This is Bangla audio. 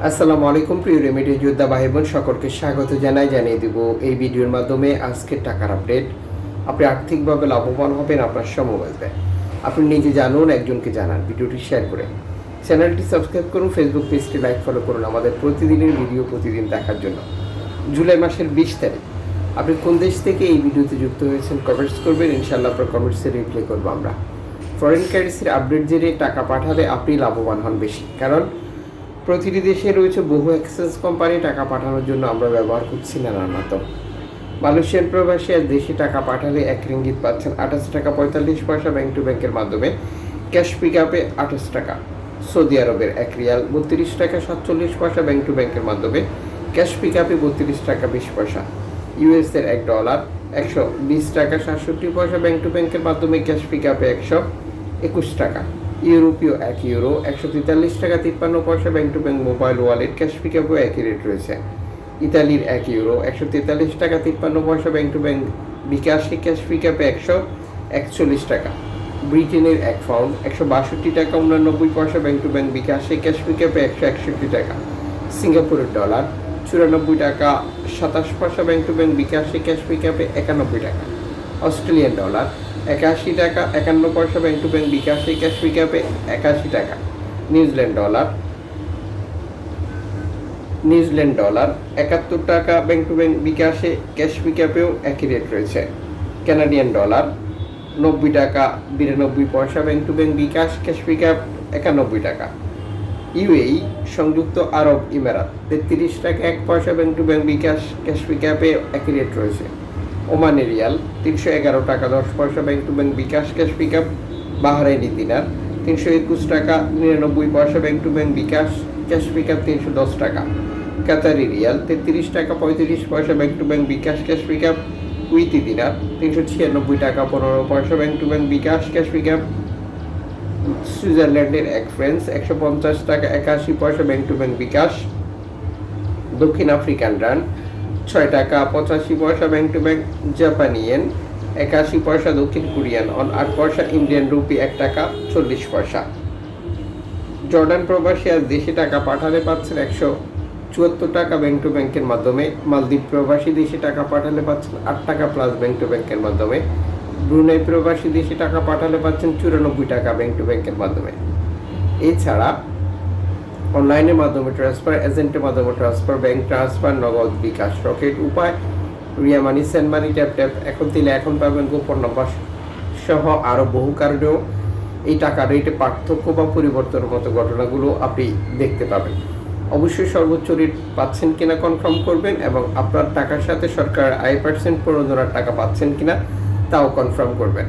আসসালামু আলাইকুম প্রিয় রেমিডি যোদ্ধা ভাই বোন সকলকে স্বাগত জানিয়ে দিব এই ভিডিওর মাধ্যমে আজকের টাকার আপডেট। আপনি আর্থিকভাবে লাভবান হবেন আপনার সমবায়তে। আপনি নিজে জানুন, একজনকে জানান, ভিডিওটি শেয়ার করে চ্যানেলটি সাবস্ক্রাইব করুন, ফেসবুক পেজটি লাইক ফলো করুন আমাদের প্রতিদিনের ভিডিও প্রতিদিন দেখার জন্য। জুলাই মাসের 20 তারিখ আপনি কোন দেশ থেকে এই ভিডিওতে যুক্ত হয়েছেন কমেন্টস করবেন, ইনশাআল্লাহ আপনার কমেন্টসে রিপ্লাই করবো আমরা। ফরেন কারেন্সির আপডেট জেনে টাকা পাঠালে আপনি লাভবান হন বেশি, কারণ প্রতিটি দেশে রয়েছে বহু এক্সচেঞ্জ কোম্পানি। টাকা পাঠানোর জন্য আমরা ব্যবহার করছি নানান মাধ্যম। মালয়েশিয়ান প্রবাসী আজ দেশে টাকা পাঠালে 1 রিঙ্গিত পাচ্ছেন 28 টাকা 45 পয়সা ব্যাংক টু ব্যাংকের মাধ্যমে, ক্যাশ পিক আপে 28 টাকা। সৌদি আরবের 1 রিয়াল 32 টাকা 47 পয়সা ব্যাংক টু ব্যাংকের মাধ্যমে, ক্যাশ পিক আপে 32 টাকা 20 পয়সা। ইউএসের $1 120 টাকা 67 পয়সা ব্যাংক টু ব্যাংকের মাধ্যমে, ক্যাশ পিক আপে 121 টাকা। ইউরোপীয় €1 143 টাকা 53 পয়সা bank to bank mobile wallet, cash পিকআপও একই রেট রয়েছে। ইতালির €1 143 টাকা 53 পয়সা ব্যাংক টু ব্যাংক বিকাশে, ক্যাশ পিকআপে 141 টাকা। ব্রিটেনের 1 পাউন্ড 162 টাকা 89 পয়সা ব্যাংক টু ব্যাংক বিকাশে, ক্যাশ পিকআপে 161 টাকা। সিঙ্গাপুরের ডলার 94 টাকা 27 পয়সা ব্যাংক টু ব্যাংক বিকাশে, ক্যাশ পিকআপে 91 টাকা। অস্ট্রেলিয়ান ডলার 81 টাকা 51 পয়সা ব্যাংক টু ব্যাংক বিকাশে, ক্যাশ পিকআপে 81 টাকা। নিউজিল্যান্ড ডলার 71 টাকা ব্যাংক টু ব্যাংক বিকাশে, ক্যাশ পিকআপেও একই রেট রয়েছে। কানাডিয়ান ডলার 90 টাকা 92 পয়সা bank to bank bKash, cash pickup 91 টাকা। ইউএই সংযুক্ত আরব ইমারাত 33 টাকা 1 পয়সা bank to bank bKash, cash পিকআপে একই রেট রয়েছে। ওমানের রিয়াল 311 টাকা 10 পয়সা bank to bank bKash, cash pickup. Bahraini দিনার 321 টাকা 99 পয়সা bank to bank bKash, cash pickup 310 টাকা। কাতারি রিয়াল 33 টাকা 35 পয়সা bank to bank bKash, cash pickup. Kuwaiti দিনার 396 টাকা 15 পয়সা bank to bank bKash, cash pickup. সুইজারল্যান্ডের 1 ফ্রান্স 150 টাকা 81 পয়সা ব্যাংক টু ব্যাংক বিকাশ। দক্ষিণ আফ্রিকান রান্ড 6 টাকা 85 পয়সা ব্যাংক টু ব্যাংক। জাপানি ইয়েন 81 পয়সা। দক্ষিণ কোরিয়ান অন 8 পয়সা। ইন্ডিয়ান রুপি 1 টাকা 40 পয়সা। জর্ডান প্রবাসী আজ দেশে টাকা পাঠালে পাচ্ছেন 174 টাকা ব্যাংক টু ব্যাংকের মাধ্যমে। মালদ্বীপ প্রবাসী দেশে টাকা পাঠালে পাচ্ছেন 8 টাকা প্লাস ব্যাংক টু ব্যাংকের মাধ্যমে। ব্রুনাই প্রবাসী দেশে টাকা পাঠালে পাচ্ছেন 94 টাকা ব্যাংক টু ব্যাংকের মাধ্যমে। এছাড়া অনলাইনের মাধ্যমে ট্রান্সফার, এজেন্টের মাধ্যমে ট্রান্সফার, ব্যাংক ট্রান্সফার, নগদ, বিকাশ, রকেট উপায়, রিয়া মানি, সেন্ড মানি, ট্যাপ এখন দিলে এখন পাবেন, গোপন নম্বর সহ আরও বহু কারণেও এই টাকার রেটে পার্থক্য বা পরিবর্তনের মতো ঘটনাগুলো আপনি দেখতে পাবেন। অবশ্যই সর্বোচ্চ রেট পাচ্ছেন কিনা কনফার্ম করবেন, এবং আপনার টাকার সাথে সরকার 8% প্রণোদনার টাকা পাচ্ছেন কিনা তাও কনফার্ম করবেন।